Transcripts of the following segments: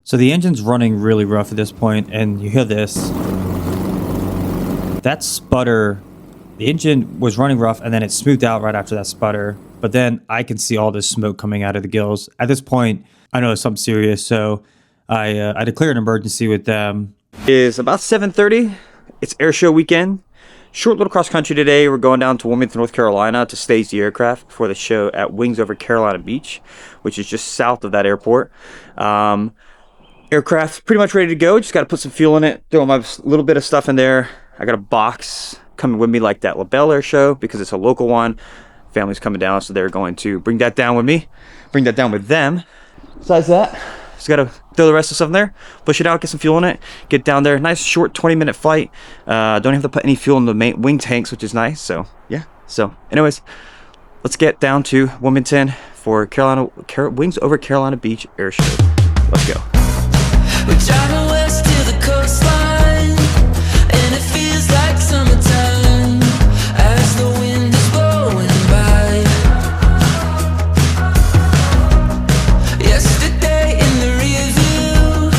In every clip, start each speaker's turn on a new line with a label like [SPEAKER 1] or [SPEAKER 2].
[SPEAKER 1] So the engine's running really rough at this point, and you hear this. That sputter, the engine was running rough, and then it smoothed out right after that sputter. But then I can see all this smoke coming out of the gills. At this point, I know it's something serious, so I declare an emergency with them. It's about 7:30. It's air show weekend. Short little cross country today. We're going down to Wilmington, North Carolina to stage the aircraft for the show at Wings over Carolina Beach, which is just south of that airport. Aircraft pretty much ready to go. Just got to put some fuel in it, throw my little bit of stuff in there. I got a box coming with me like that LaBelle Air show because it's a local one. Family's coming down, so they're going to bring that down with me, bring that down with them. Besides that, just gotta throw the rest of the stuff in there, push it out, get some fuel in it, get down there. Nice short 20-minute flight. Don't have to put any fuel in the main wing tanks, which is nice. So yeah. So anyways, let's get down to Wilmington for Wings over Carolina Beach Air Show. Let's go.
[SPEAKER 2] We're driving west to the coastline, and it feels like summertime as the wind is blowing by. Yesterday in the rear view,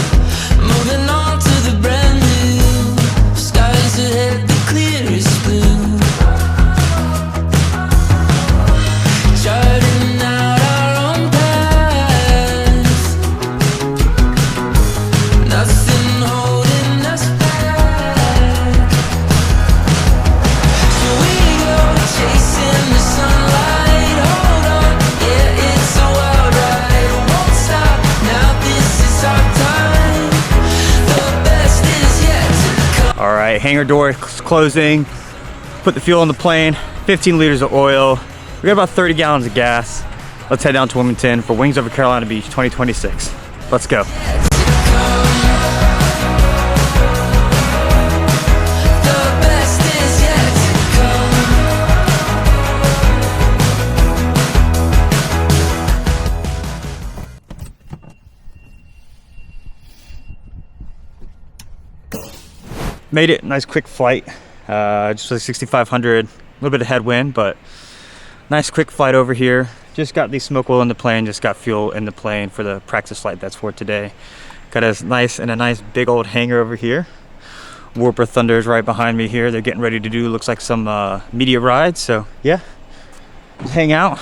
[SPEAKER 2] moving on to the brand new. Skies ahead, the clearest blue. Charting out our own path. Nothing holding us back. So we go chasing the sunlight. Hold on, yeah, it's a wild ride. Won't stop, now this is our time. The best is yet to come.
[SPEAKER 1] All right, hangar door is closing. Put the fuel in the plane, 15 liters of oil. We got about 30 gallons of gas. Let's head down to Wilmington for Wings over Carolina Beach 2026. Let's go. Made it, nice quick flight. Just like 6,500, a little bit of headwind, but nice quick flight over here. Just got the smoke oil in the plane, just got fuel in the plane for the practice flight that's for today. Got a nice big old hangar over here. Warper Thunder is right behind me here. They're getting ready to do, looks like some media rides. So yeah, just hang out.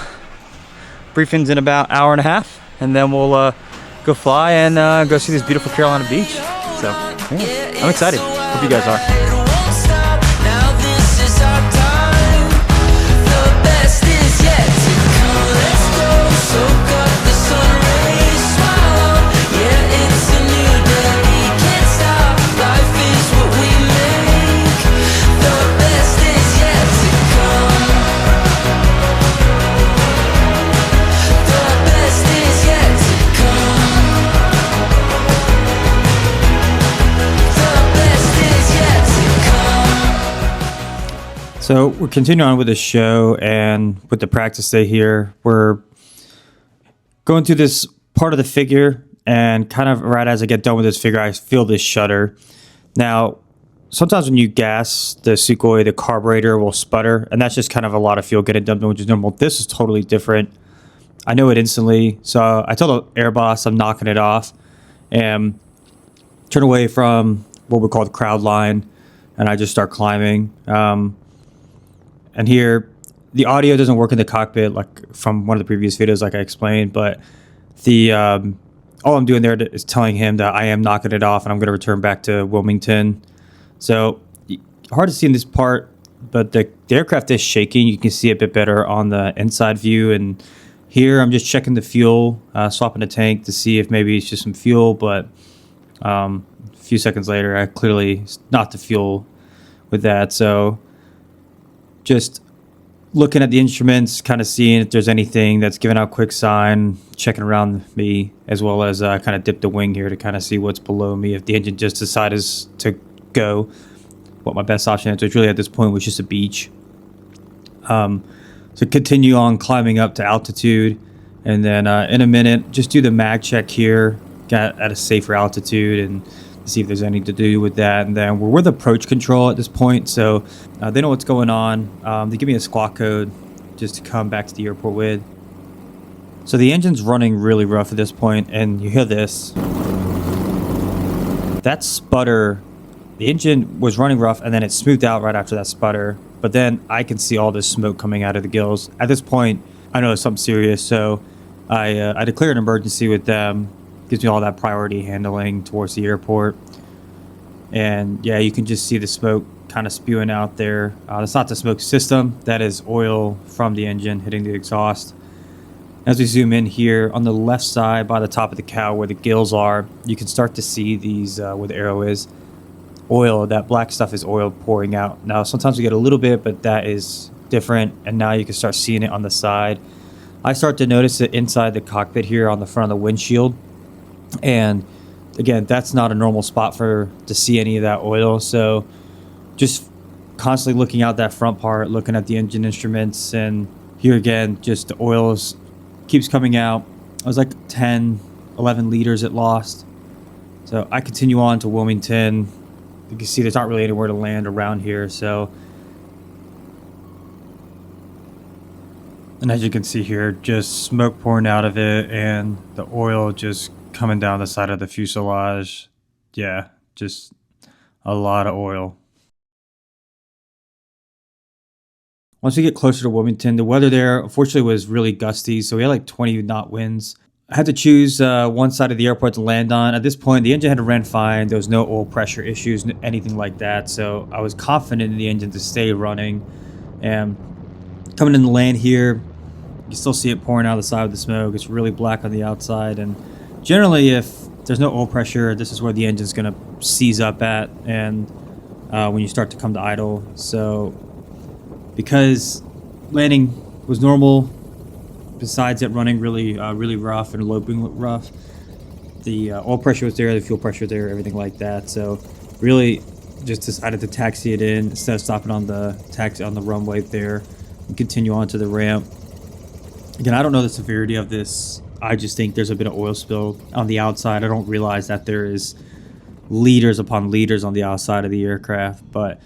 [SPEAKER 1] Briefing's in about an hour and a half, and then we'll go fly and go see this beautiful Carolina Beach. So yeah, I'm excited. Hope you guys are. So we're continuing on with the show and with the practice day here. We're going through this part of the figure, and kind of right as I get done with this figure, I feel this shudder. Now, sometimes when you gas the Sukhoi, the carburetor will sputter, and that's just kind of a lot of fuel getting dumped in, which is normal. This is totally different. I know it instantly. So I tell the air boss I'm knocking it off and turn away from what we call the crowd line, and I just start climbing. And here, the audio doesn't work in the cockpit, like from one of the previous videos, like I explained. But the all I'm doing there is telling him that I am knocking it off, and I'm going to return back to Wilmington. So hard to see in this part, but the aircraft is shaking. You can see a bit better on the inside view. And here, I'm just checking the fuel, swapping the tank to see if maybe it's just some fuel. But a few seconds later, I clearly knocked the fuel with that. So just looking at the instruments, kind of seeing if there's anything that's giving out quick sign, checking around me, as well as kind of dip the wing here to kind of see what's below me. If the engine just decides to go, what my best option is, which really at this point was just a beach. So continue on climbing up to altitude, and then in a minute, just do the mag check here, get at a safer altitude, and see if there's anything to do with that. And then we're with approach control at this point, so they know what's going on. They give me a squawk code just to come back to the airport with. So the engine's running really rough at this point, and you hear this. that sputter, the engine was running rough and then it smoothed out right after that sputter. But then I can see all this smoke coming out of the gills. At this point, I know it's something serious, so I declare an emergency with them. Gives me all that priority handling towards the airport. And yeah, you can just see the smoke kind of spewing out there. That's not the smoke system. That is oil from the engine hitting the exhaust. As we zoom in here on the left side by the top of the cow where the gills are, you can start to see these, where the arrow is, oil. That black stuff is oil pouring out. Now, sometimes we get a little bit, but that is different. And now you can start seeing it on the side. I start to notice it inside the cockpit here on the front of the windshield. And again, that's not a normal spot to see any of that oil. So just constantly looking out that front part, looking at the engine instruments, and here again, just the oil keeps coming out. It was like 10, 11 liters it lost. So I continue on to Wilmington. You can see there's not really anywhere to land around here. So, and as you can see here, just smoke pouring out of it and the oil just coming down the side of the fuselage. Yeah, just a lot of oil. Once we get closer to Wilmington, the weather there, unfortunately, was really gusty. So we had like 20 knot winds. I had to choose one side of the airport to land on. At this point, the engine had ran fine. There was no oil pressure issues, anything like that. So I was confident in the engine to stay running. And coming in the land here, you still see it pouring out the side of the smoke. It's really black on the outside. And generally, if there's no oil pressure, this is where the engine's going to seize up at. And when you start to come to idle. So because landing was normal, besides it running really rough and loping rough, the oil pressure was there, the fuel pressure was there, everything like that. So really just decided to taxi it in instead of stopping on the runway there and continue on to the ramp. Again, I don't know the severity of this. I just think there's a bit of oil spill on the outside. I don't realize that there is liters upon liters on the outside of the aircraft, but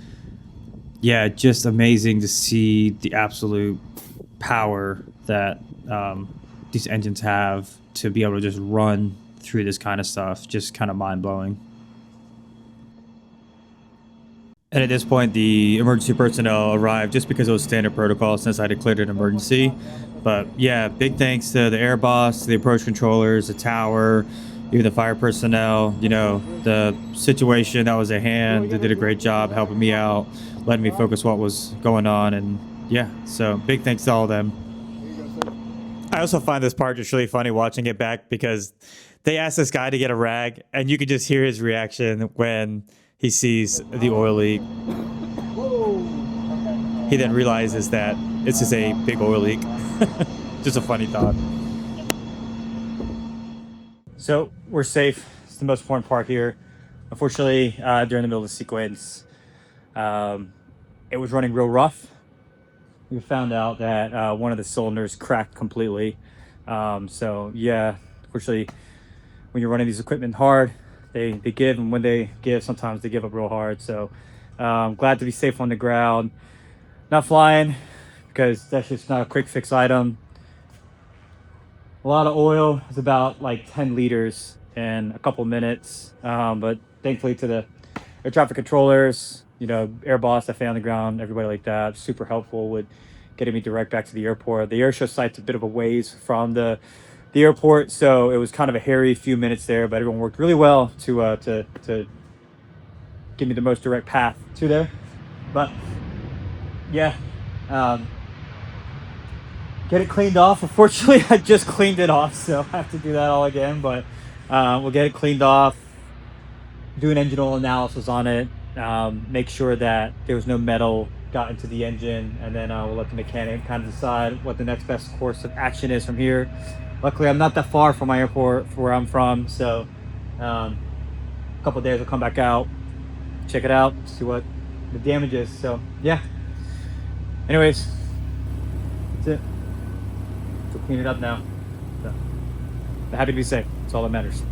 [SPEAKER 1] yeah, just amazing to see the absolute power that these engines have to be able to just run through this kind of stuff. Just kind of mind-blowing. And at this point, the emergency personnel arrived just because it was standard protocol since I declared an emergency. But yeah, big thanks to the air boss, to the approach controllers, the tower, even the fire personnel. You know, the situation that was at hand, they did a great job helping me out, letting me focus what was going on. And yeah, so big thanks to all of them. I also find this part just really funny watching it back because they asked this guy to get a rag, and you could just hear his reaction when he sees the oil leak. He then realizes that it's just a big oil leak. Just a funny thought. So we're safe. It's the most important part here. Unfortunately, during the middle of the sequence, it was running real rough. We found out that one of the cylinders cracked completely. So yeah, unfortunately, when you're running these equipment hard, they give, and when they give, sometimes they give up real hard. So glad to be safe on the ground, not flying, because that's just not a quick fix item. A lot of oil. It's about like 10 liters in a couple minutes. But thankfully to the air traffic controllers, you know, air boss, FA on the ground, everybody like that, super helpful with getting me direct back to the airport. The air show site's a bit of a ways from the airport, so it was kind of a hairy few minutes there, but everyone worked really well to give me the most direct path to there. But yeah, get it cleaned off. Unfortunately, I just cleaned it off, so I have to do that all again, but we'll get it cleaned off, do an engine oil analysis on it, make sure that there was no metal got into the engine, and then we'll let the mechanic kind of decide what the next best course of action is from here. Luckily, I'm not that far from my airport for where I'm from, so a couple of days I'll come back out, check it out, see what the damage is. So yeah, anyways, that's it. So clean it up now. So, happy to be safe. That's all that matters.